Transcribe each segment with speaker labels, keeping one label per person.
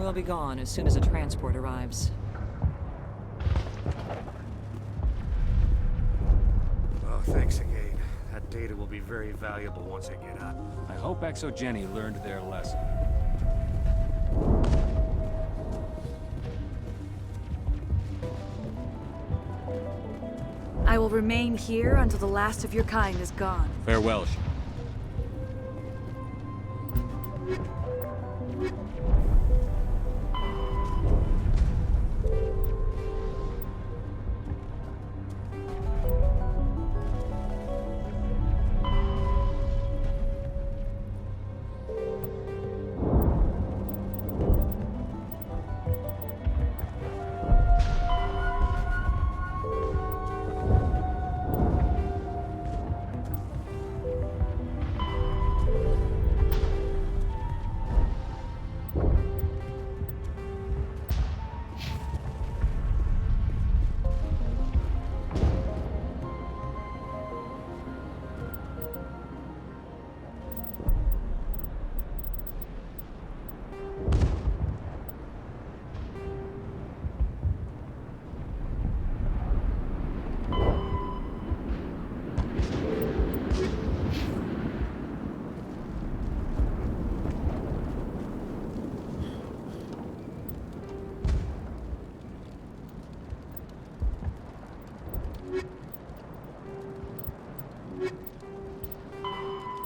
Speaker 1: We'll be gone as soon as a transport arrives.
Speaker 2: Oh, thanks again. That data will be very valuable once I get up.
Speaker 3: I hope Exogeny learned their lesson.
Speaker 4: I will remain here until the last of your kind is gone.
Speaker 3: Farewell.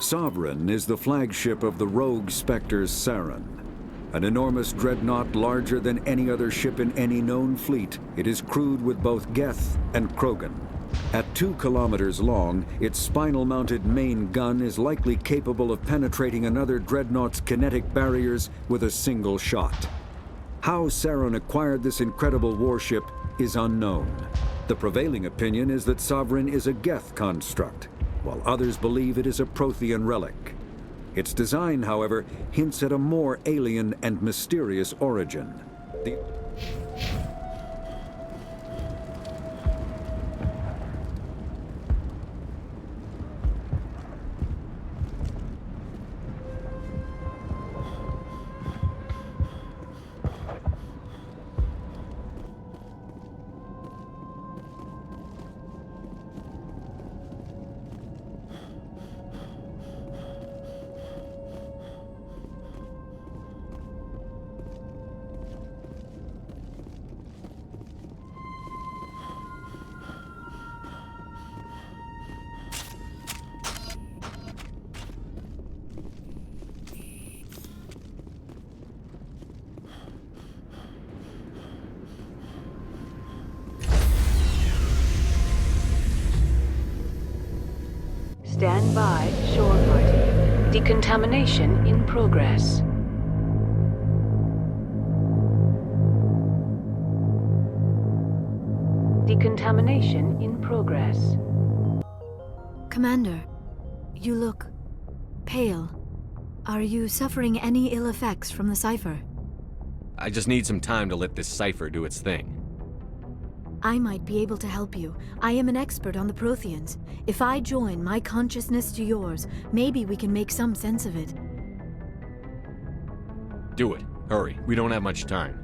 Speaker 5: Sovereign is the flagship of the rogue Spectre's Saren. An enormous dreadnought larger than any other ship in any known fleet, it is crewed with both Geth and Krogan. At 2 kilometers long, its spinal-mounted main gun is likely capable of penetrating another dreadnought's kinetic barriers with a single shot. How Saren acquired this incredible warship is unknown. The prevailing opinion is that Sovereign is a Geth construct, while others believe it is a Prothean relic. Its design, however, hints at a more alien and mysterious origin.
Speaker 6: Stand by, shore party. Decontamination in progress. Decontamination in progress.
Speaker 7: Commander, you look pale. Are you suffering any ill effects from the cipher?
Speaker 8: I just need some time to let this cipher do its thing.
Speaker 7: I might be able to help you. I am an expert on the Protheans. If I join my consciousness to yours, maybe we can make some sense of it.
Speaker 8: Do it. Hurry. We don't have much time.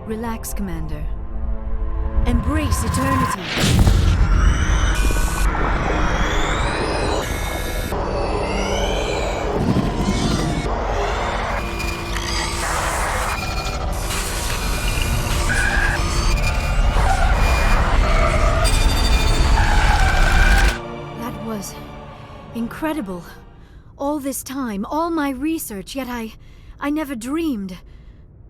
Speaker 7: Relax, Commander. Embrace eternity. Incredible. All this time, all my research, yet I never dreamed.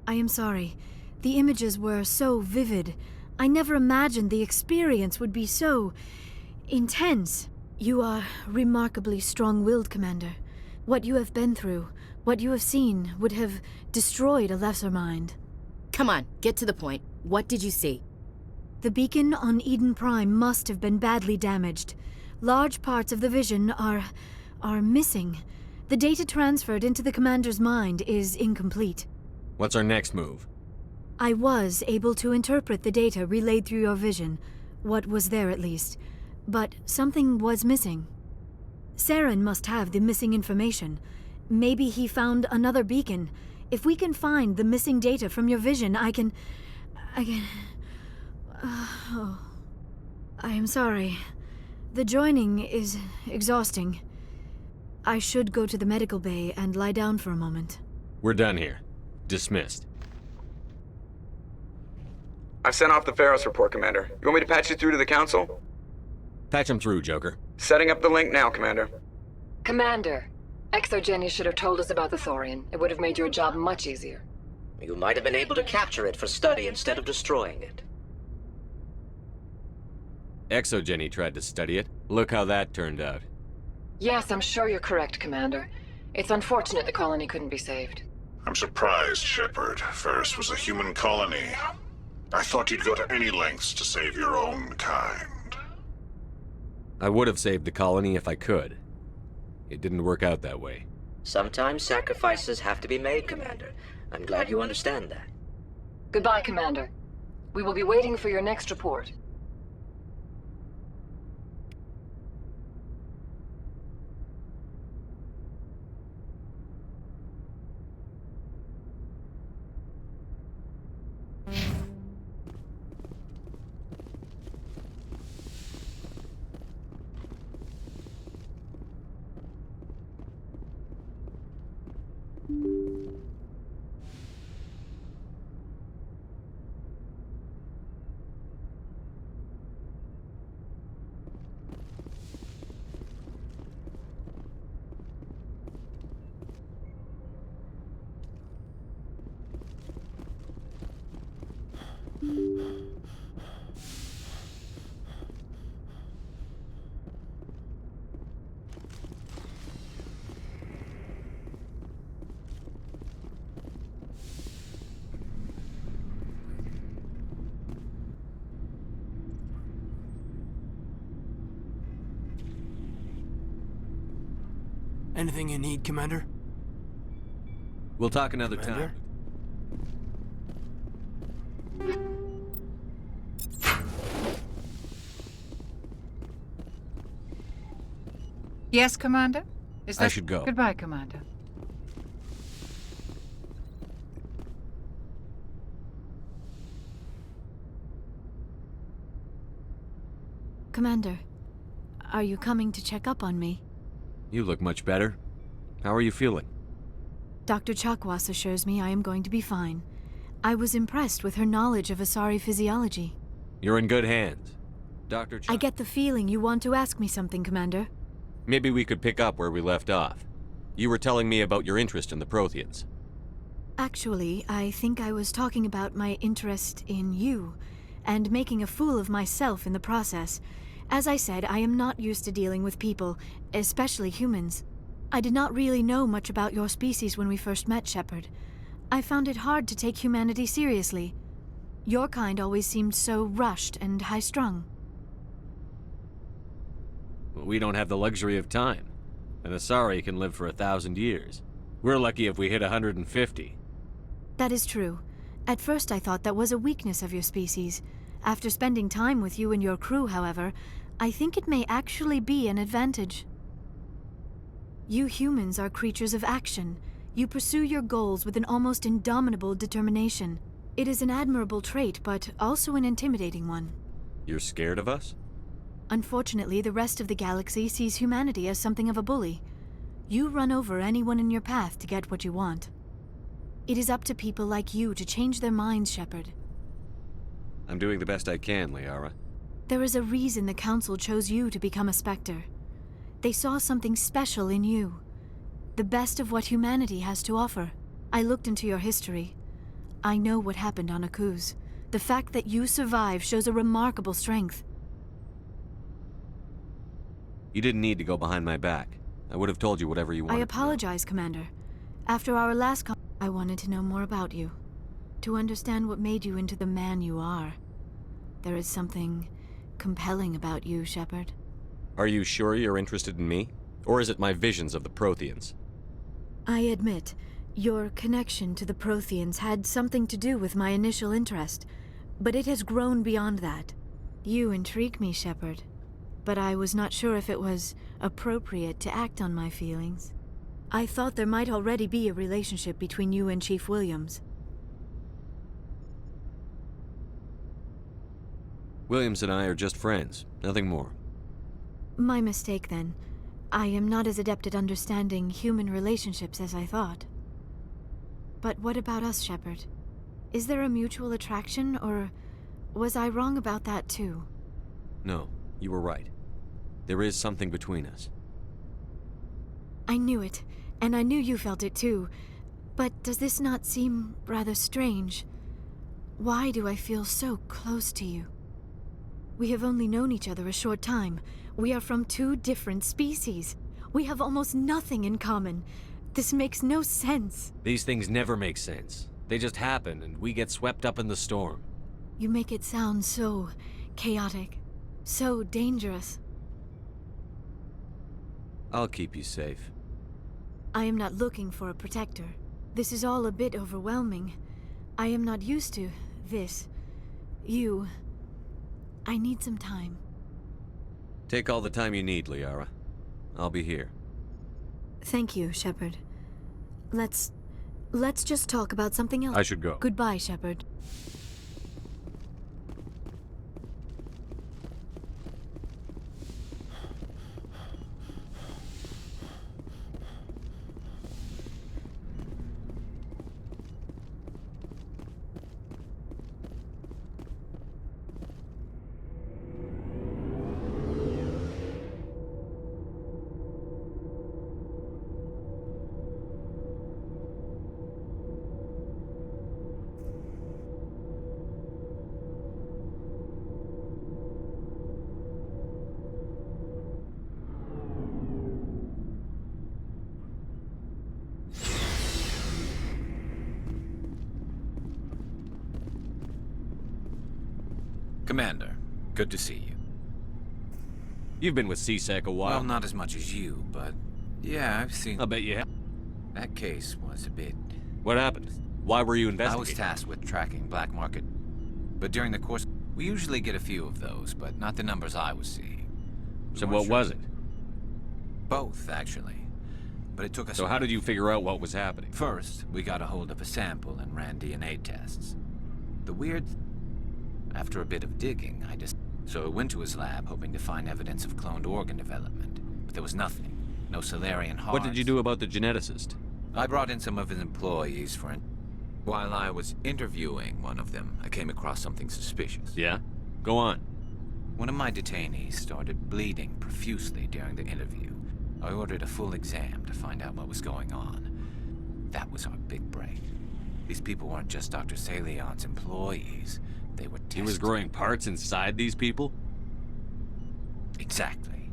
Speaker 7: I am sorry. The images were so vivid. I never imagined the experience would be so intense. You are remarkably strong-willed, Commander. What you have been through, what you have seen, would have destroyed a lesser mind.
Speaker 9: Come on, get to the point. What did you see?
Speaker 7: The beacon on Eden Prime must have been badly damaged. Large parts of the vision are missing. The data transferred into the commander's mind is incomplete.
Speaker 8: What's our next move?
Speaker 7: I was able to interpret the data relayed through your vision. What was there, at least. But something was missing. Saren must have the missing information. Maybe he found another beacon. If we can find the missing data from your vision, I can... Oh. I am sorry. The joining is exhausting. I should go to the medical bay and lie down for a moment.
Speaker 8: We're done here. Dismissed.
Speaker 10: I've sent off the Pharos report, Commander. You want me to patch you through to the Council?
Speaker 8: Patch him through, Joker.
Speaker 10: Setting up the link now, Commander.
Speaker 6: Commander, ExoGenny should have told us about the Thorian. It would have made your job much easier.
Speaker 11: You might have been able to capture it for study instead of destroying it.
Speaker 8: ExoGenny tried to study it. Look how that turned out.
Speaker 6: Yes, I'm sure you're correct, Commander. It's unfortunate the colony couldn't be saved.
Speaker 12: I'm surprised, Shepard. Ferris was a human colony. I thought you'd go to any lengths to save your own kind.
Speaker 8: I would have saved the colony if I could. It didn't work out that way.
Speaker 11: Sometimes sacrifices have to be made, Commander. I'm glad you understand that.
Speaker 6: Goodbye, Commander. We will be waiting for your next report.
Speaker 13: Anything you need, Commander?
Speaker 8: We'll talk another
Speaker 13: Commander?
Speaker 8: time.
Speaker 14: Yes, Commander?
Speaker 8: I should go.
Speaker 14: Goodbye, Commander.
Speaker 7: Commander, are you coming to check up on me?
Speaker 8: You look much better. How are you feeling?
Speaker 7: Dr. Chakwas assures me I am going to be fine. I was impressed with her knowledge of Asari physiology.
Speaker 8: You're in good hands. Dr.
Speaker 7: I get the feeling you want to ask me something, Commander.
Speaker 8: Maybe we could pick up where we left off. You were telling me about your interest in the Protheans.
Speaker 7: Actually, I think I was talking about my interest in you, and making a fool of myself in the process. As I said, I am not used to dealing with people, especially humans. I did not really know much about your species when we first met, Shepard. I found it hard to take humanity seriously. Your kind always seemed so rushed and high-strung.
Speaker 8: We don't have the luxury of time. An Asari can live for 1,000 years. We're lucky if we hit 150.
Speaker 7: That is true. At first I thought that was a weakness of your species. After spending time with you and your crew, however, I think it may actually be an advantage. You humans are creatures of action. You pursue your goals with an almost indomitable determination. It is an admirable trait, but also an intimidating one.
Speaker 8: You're scared of us?
Speaker 7: Unfortunately, the rest of the galaxy sees humanity as something of a bully. You run over anyone in your path to get what you want. It is up to people like you to change their minds, Shepard.
Speaker 8: I'm doing the best I can, Liara.
Speaker 7: There is a reason the Council chose you to become a Spectre. They saw something special in you. The best of what humanity has to offer. I looked into your history. I know what happened on Akuz. The fact that you survived shows a remarkable strength.
Speaker 8: You didn't need to go behind my back. I would have told you whatever you wanted.
Speaker 7: I apologize, Commander. After our last I wanted to know more about you. To understand what made you into the man you are. There is something compelling about you, Shepard.
Speaker 8: Are you sure you're interested in me? Or is it my visions of the Protheans?
Speaker 7: I admit, your connection to the Protheans had something to do with my initial interest, but it has grown beyond that. You intrigue me, Shepard, but I was not sure if it was appropriate to act on my feelings. I thought there might already be a relationship between you and Chief Williams.
Speaker 8: Williams and I are just friends, nothing more.
Speaker 7: My mistake, then. I am not as adept at understanding human relationships as I thought. But what about us, Shepard? Is there a mutual attraction, or was I wrong about that too?
Speaker 8: No, you were right. There is something between us.
Speaker 7: I knew it, and I knew you felt it too. But does this not seem rather strange? Why do I feel so close to you? We have only known each other a short time. We are from two different species. We have almost nothing in common. This makes no sense.
Speaker 8: These things never make sense. They just happen, and we get swept up in the storm.
Speaker 7: You make it sound so chaotic, so dangerous.
Speaker 8: I'll keep you safe.
Speaker 7: I am not looking for a protector. This is all a bit overwhelming. I am not used to this. You... I need some time.
Speaker 8: Take all the time you need, Liara. I'll be here.
Speaker 7: Thank you, Shepard. Let's just talk about something else.
Speaker 8: I should go.
Speaker 7: Goodbye, Shepard.
Speaker 13: Commander, good to see you.
Speaker 8: You've been with CSEC a while.
Speaker 13: Well, not as much as you, but yeah, I've seen...
Speaker 8: I'll bet you have.
Speaker 13: That case was a bit...
Speaker 8: What happened? Why were you investigating?
Speaker 13: I was tasked with tracking black market, but during the course, we usually get a few of those, but not the numbers I was seeing.
Speaker 8: So what was it?
Speaker 13: Both, actually. But it took us...
Speaker 8: So how did you figure out what was happening?
Speaker 13: First, we got a hold of a sample and ran DNA tests. The weird... After a bit of digging, So I went to his lab, hoping to find evidence of cloned organ development. But there was nothing. No Solarian hearts.
Speaker 8: What did you do about the geneticist?
Speaker 13: I brought in some of his employees for an... While I was interviewing one of them, I came across something suspicious.
Speaker 8: Yeah? Go on.
Speaker 13: One of my detainees started bleeding profusely during the interview. I ordered a full exam to find out what was going on. That was our big break. These people weren't just Dr. Salion's employees. They were tested.
Speaker 8: He was growing parts inside these people?
Speaker 13: Exactly.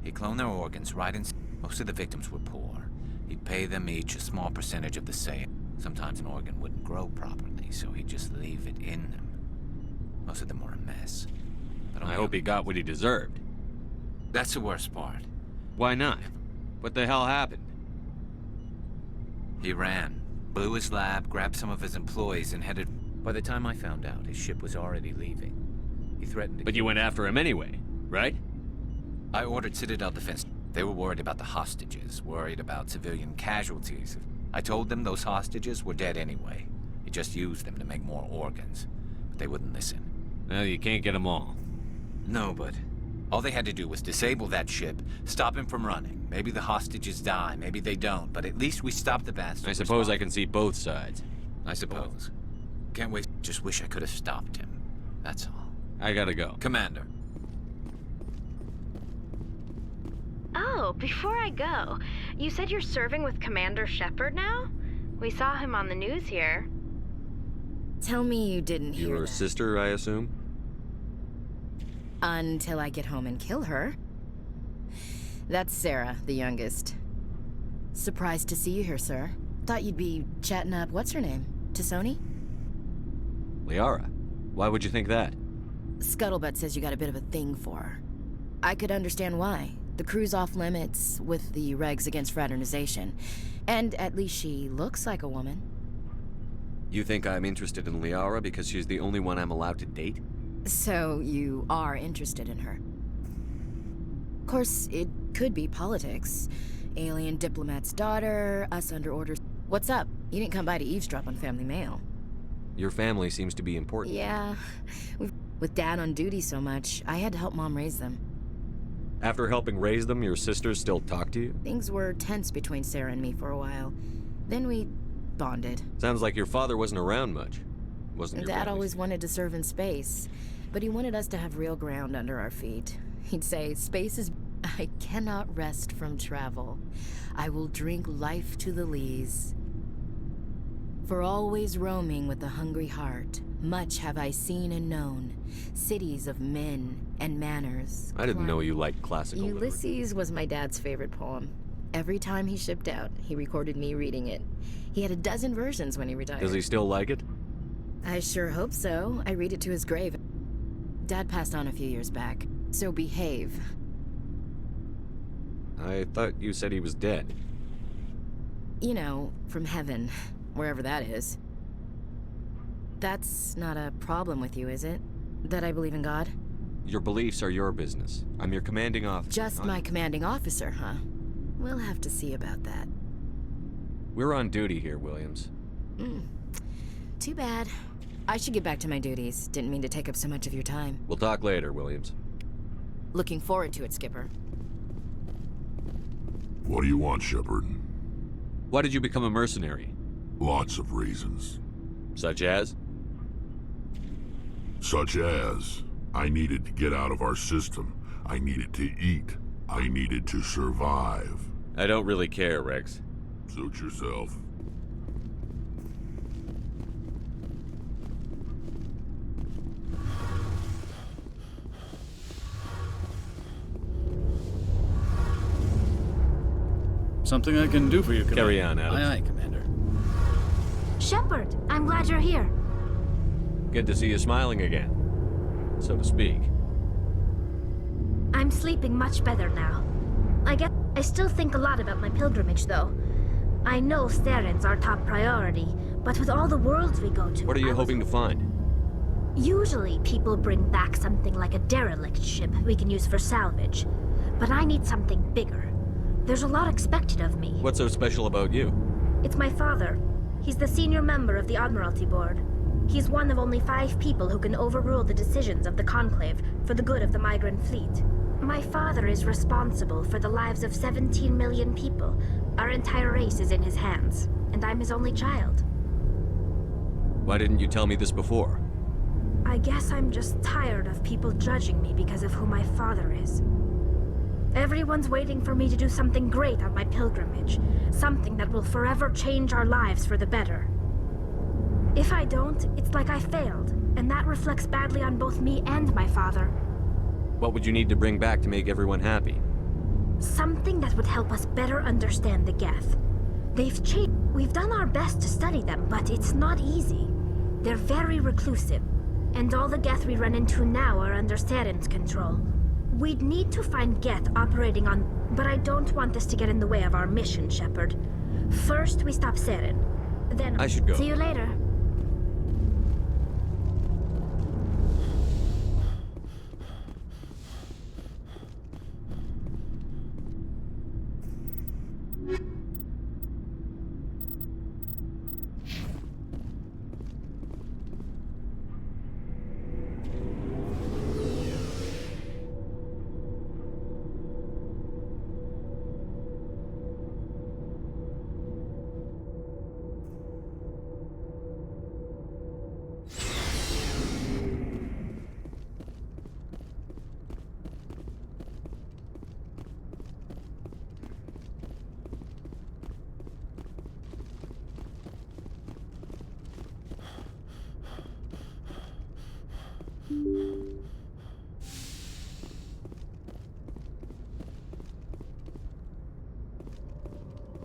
Speaker 13: He cloned their organs right in... Most of the victims were poor. He'd pay them each a small percentage of the sale. Sometimes an organ wouldn't grow properly, so he'd just leave it in them. Most of them were a mess. But
Speaker 8: I hope he got what he deserved.
Speaker 13: That's the worst part.
Speaker 8: Why not? What the hell happened?
Speaker 13: He ran, blew his lab, grabbed some of his employees, and headed... By the time I found out, his ship was already leaving. He threatened to...
Speaker 8: But you went after him anyway, right?
Speaker 13: I ordered Citadel Defense. They were worried about the hostages, worried about civilian casualties. I told them those hostages were dead anyway. He just used them to make more organs. But they wouldn't listen.
Speaker 8: Well, you can't get them all.
Speaker 13: No, but... all they had to do was disable that ship, stop him from running. Maybe the hostages die, maybe they don't, but at least we stopped the bastard.
Speaker 8: I suppose I can see both sides.
Speaker 13: I suppose. Can't wait. Just wish I could have stopped him. That's all.
Speaker 8: I gotta go.
Speaker 13: Commander.
Speaker 15: Oh, before I go, you said you're serving with Commander Shepard now? We saw him on the news here.
Speaker 9: Tell me you didn't hear
Speaker 8: Your
Speaker 9: that.
Speaker 8: sister, I assume?
Speaker 9: Until I get home and kill her. That's Sarah, the youngest. Surprised to see you here, sir. Thought you'd be chatting up what's-her-name? Tassoni?
Speaker 8: Liara. Why would you think that?
Speaker 9: Scuttlebutt says you got a bit of a thing for her. I could understand why. The crew's off limits with the regs against fraternization. And at least she looks like a woman.
Speaker 8: You think I'm interested in Liara because she's the only one I'm allowed to date?
Speaker 9: So you are interested in her? Of course, it could be politics. Alien diplomat's daughter, us under orders. What's up? You didn't come by to eavesdrop on family mail.
Speaker 8: Your family seems to be important.
Speaker 9: Yeah. With Dad on duty so much, I had to help Mom raise them.
Speaker 8: After helping raise them, your sisters still talk to you?
Speaker 9: Things were tense between Sarah and me for a while. Then we bonded.
Speaker 8: Sounds like your father wasn't around much. Wasn't your
Speaker 9: Dad
Speaker 8: family's?
Speaker 9: always wanted to serve in space, but he wanted us to have real ground under our feet. He'd say, space is... I cannot rest from travel. I will drink life to the lees. For always roaming with a hungry heart, much have I seen and known, cities of men and manners.
Speaker 8: I didn't know you liked classical
Speaker 9: Ulysses
Speaker 8: literature.
Speaker 9: was my dad's favorite poem. Every time he shipped out, he recorded me reading it. He had a dozen versions when he retired.
Speaker 8: Does he still like it?
Speaker 9: I sure hope so. I read it to his grave. Dad passed on a few years back, so behave.
Speaker 8: I thought you said he was dead.
Speaker 9: You know, from heaven, wherever that is. That's not a problem with you, is it? That I believe in God?
Speaker 8: Your beliefs are your business. I'm your commanding officer.
Speaker 9: Just my commanding officer, huh? We'll have to see about that.
Speaker 8: We're on duty here, Williams.
Speaker 9: Too bad. I should get back to my duties. Didn't mean to take up so much of your time.
Speaker 8: We'll talk later, Williams.
Speaker 9: Looking forward to it, Skipper.
Speaker 12: What do you want, Shepard?
Speaker 8: Why did you become a mercenary?
Speaker 12: Lots of reasons.
Speaker 8: Such as?
Speaker 12: Such as, I needed to get out of our system. I needed to eat. I needed to survive.
Speaker 8: I don't really care, Rex.
Speaker 12: Suit yourself.
Speaker 16: Something I can do for you, Commander.
Speaker 8: Carry on, Adams.
Speaker 16: Aye, aye, Commander.
Speaker 7: Shepard, I'm glad you're here.
Speaker 8: Good to see you smiling again, so to speak.
Speaker 17: I'm sleeping much better now. I guess I still think a lot about my pilgrimage, though. I know Saren's our top priority, but with all the worlds we go to...
Speaker 8: What are you hoping to find?
Speaker 17: Usually, people bring back something like a derelict ship we can use for salvage. But I need something bigger. There's a lot expected of me.
Speaker 8: What's so special about you?
Speaker 17: It's my father. He's the senior member of the Admiralty Board. He's one of only 5 people who can overrule the decisions of the Conclave for the good of the migrant fleet. My father is responsible for the lives of 17 million people. Our entire race is in his hands, and I'm his only child.
Speaker 8: Why didn't you tell me this before?
Speaker 17: I guess I'm just tired of people judging me because of who my father is. Everyone's waiting for me to do something great on my pilgrimage. Something that will forever change our lives for the better. If I don't, it's like I failed, and that reflects badly on both me and my father.
Speaker 8: What would you need to bring back to make everyone happy?
Speaker 17: Something that would help us better understand the Geth. They've changed. We've done our best to study them, but it's not easy. They're very reclusive, and all the Geth we run into now are under Saren's control. We'd need to find Geth operating on... But I don't want this to get in the way of our mission, Shepard. First, we stop Saren. Then...
Speaker 8: I should go.
Speaker 17: See you later.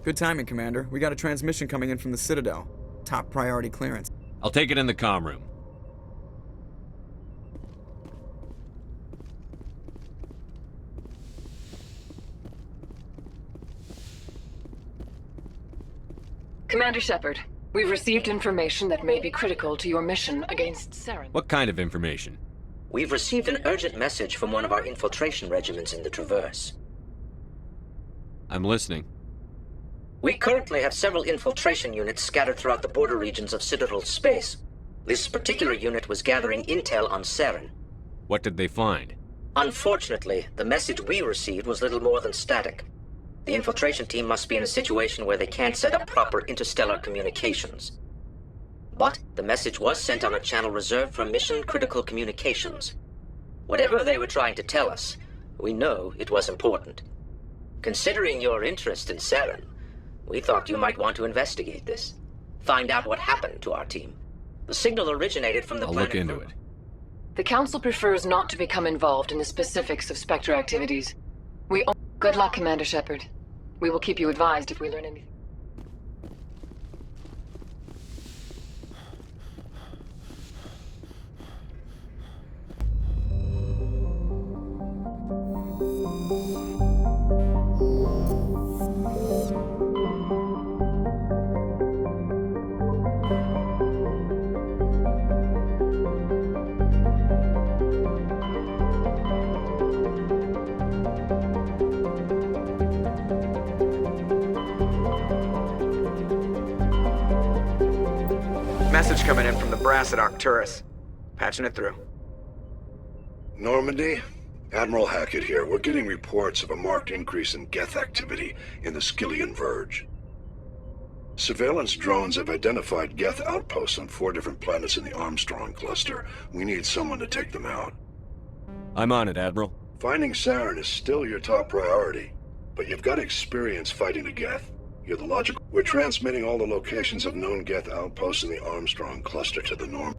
Speaker 10: Good timing, Commander. We got a transmission coming in from the Citadel. Top priority clearance.
Speaker 8: I'll take it in the comm room.
Speaker 6: Commander Shepard, we've received information that may be critical to your mission against Saren.
Speaker 8: What kind of information?
Speaker 11: We've received an urgent message from one of our infiltration regiments in the Traverse.
Speaker 8: I'm listening.
Speaker 11: We currently have several infiltration units scattered throughout the border regions of Citadel space. This particular unit was gathering intel on Saren.
Speaker 8: What did they find?
Speaker 11: Unfortunately, the message we received was little more than static. The infiltration team must be in a situation where they can't set up proper interstellar communications. But the message was sent on a channel reserved for mission-critical communications. Whatever they were trying to tell us, we know it was important. Considering your interest in Saren, we thought you might want to investigate this. Find out what happened to our team. The signal originated from the
Speaker 8: I'll
Speaker 11: planet.
Speaker 8: look into it.
Speaker 6: The Council prefers not to become involved in the specifics of Spectre activities. Good luck, Commander Shepard. We will keep you advised if we learn anything.
Speaker 10: Message coming in from the brass at Arcturus. Patching it through.
Speaker 18: Normandy? Admiral Hackett here. We're getting reports of a marked increase in Geth activity in the Skyllian Verge. Surveillance drones have identified Geth outposts on 4 different planets in the Armstrong cluster. We need someone to take them out.
Speaker 8: I'm on it, Admiral.
Speaker 18: Finding Saren is still your top priority, but you've got experience fighting the Geth. You're the logical. We're transmitting all the locations of known Geth outposts in the Armstrong cluster to the Norm.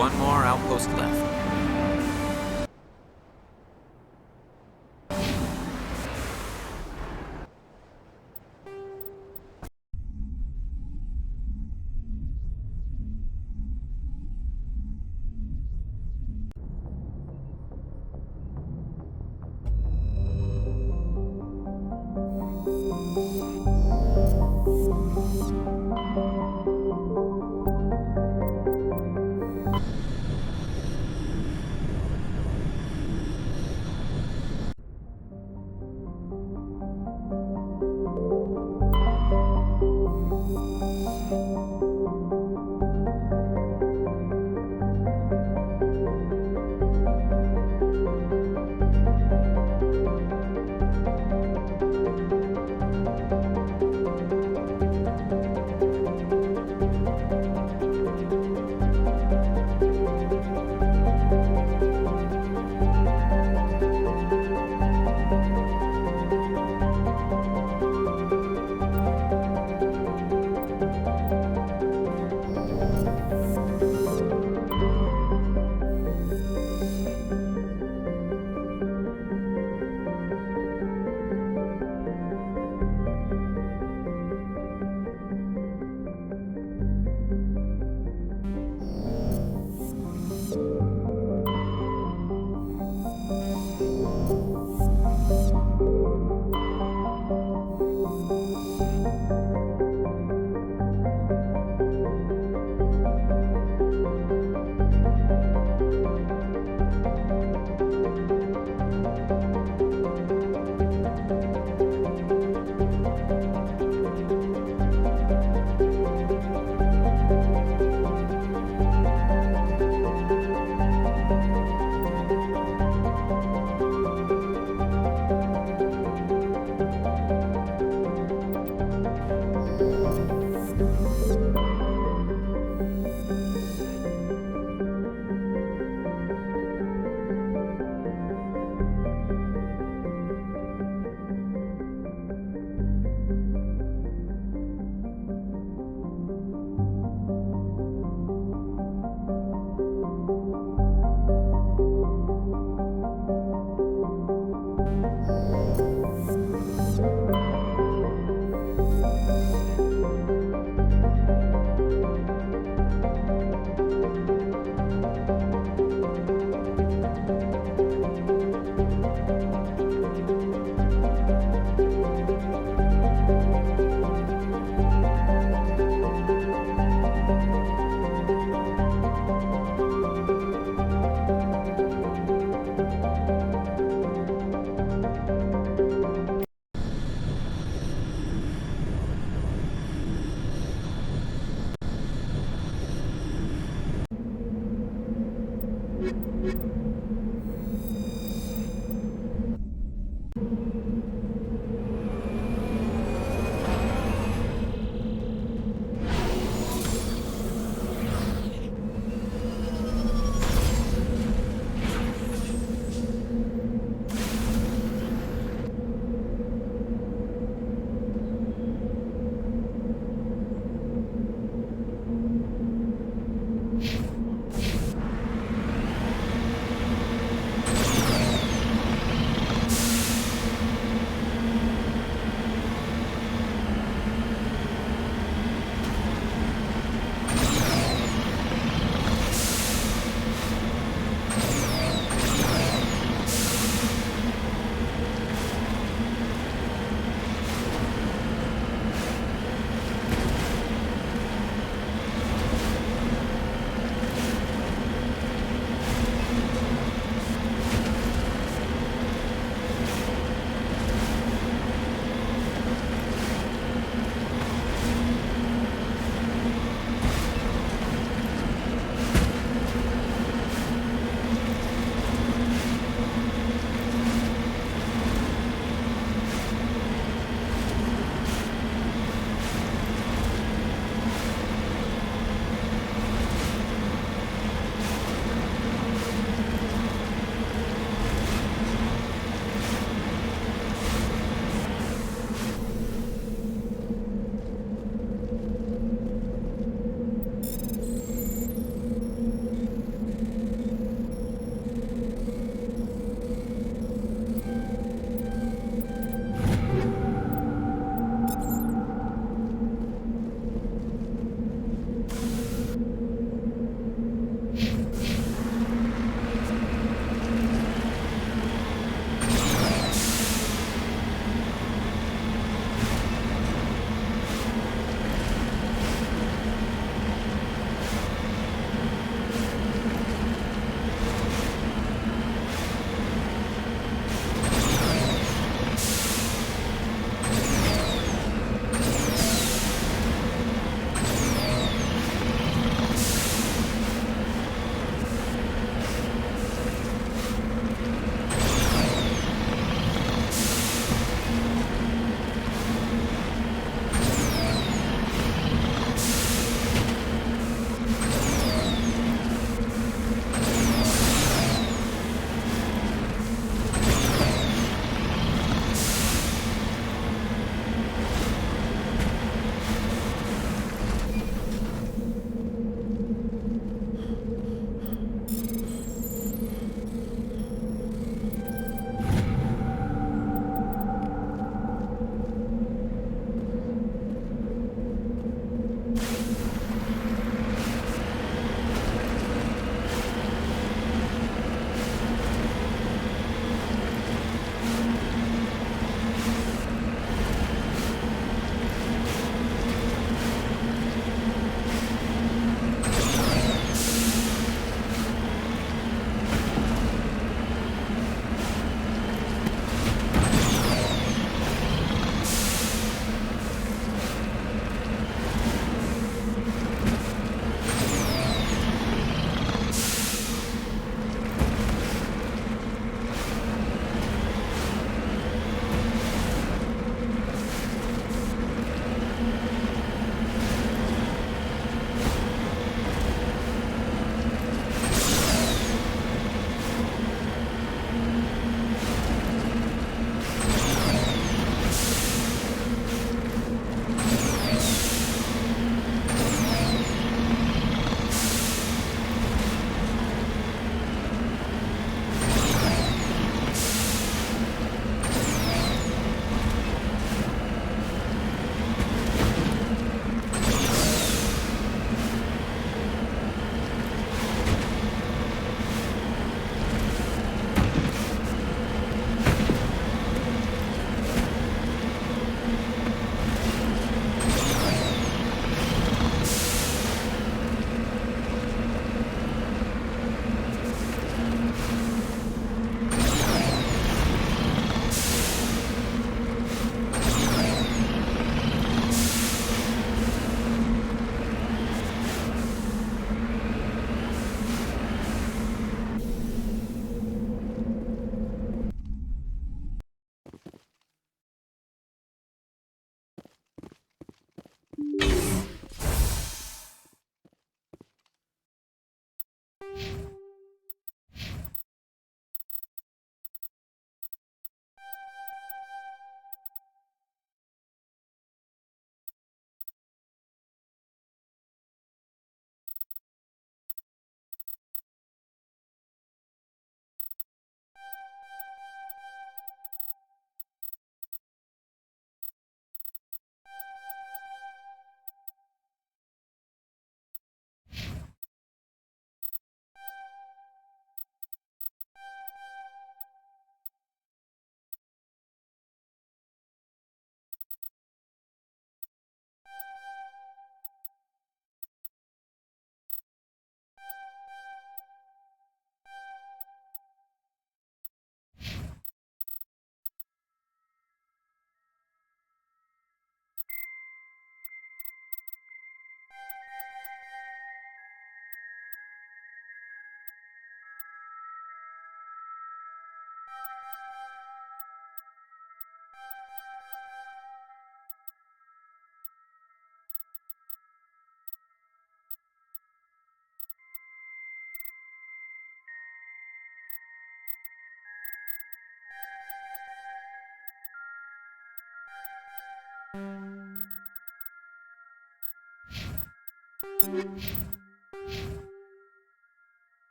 Speaker 13: One more outpost left.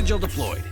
Speaker 8: Vigil deployed.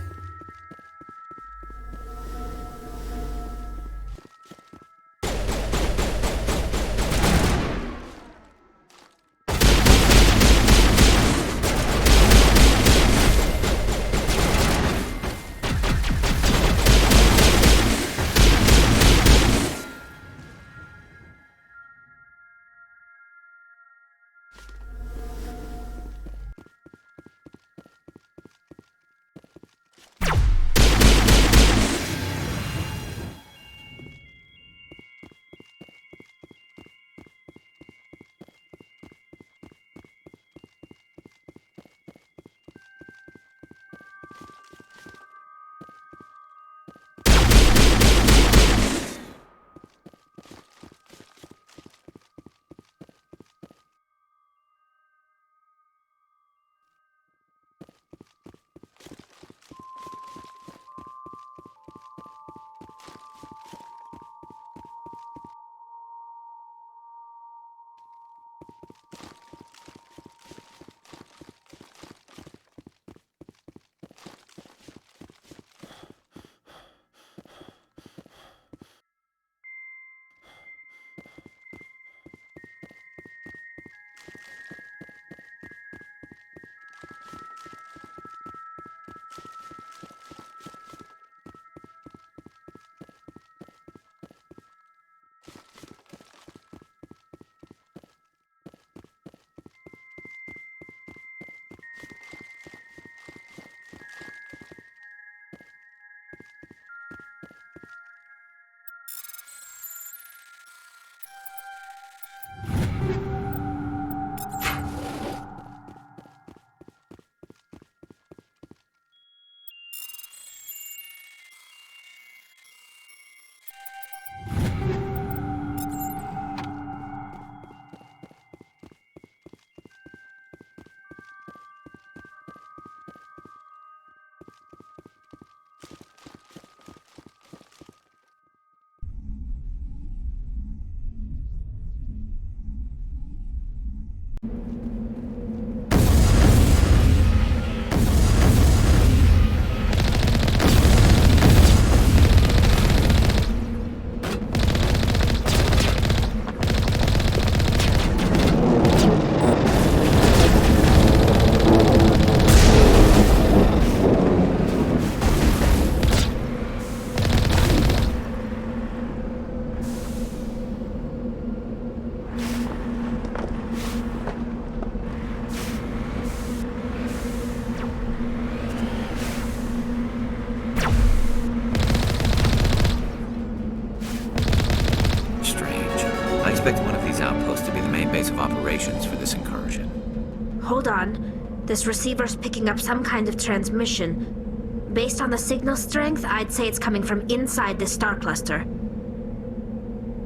Speaker 13: base of operations for this incursion.
Speaker 17: Hold on. This receiver's picking up some kind of transmission. Based on the signal strength, I'd say it's coming from inside the star cluster.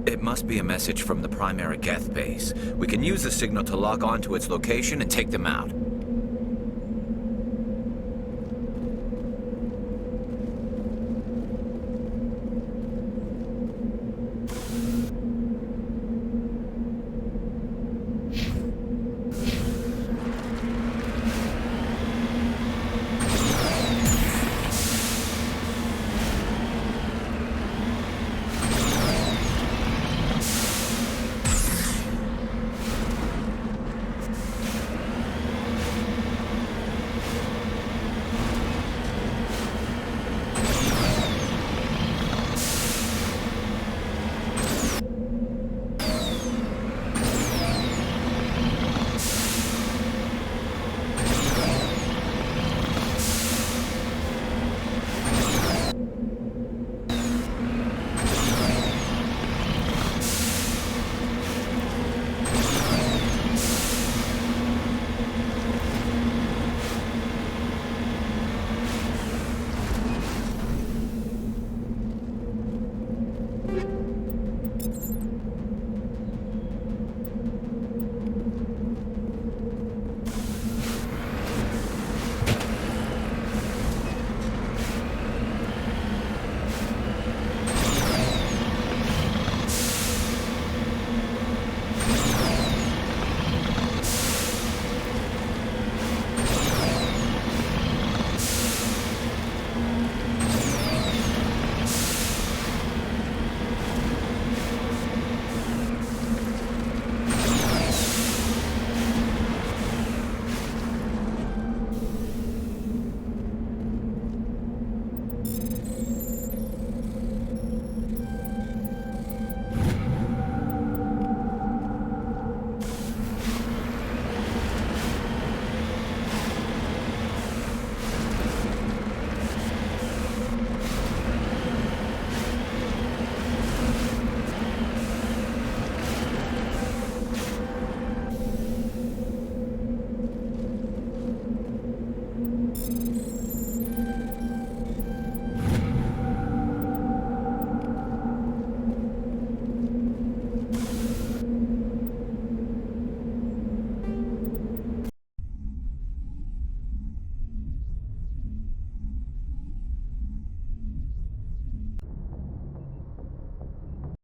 Speaker 13: It must be a message from the primary Geth base. We can use the signal to lock onto its location and take them out.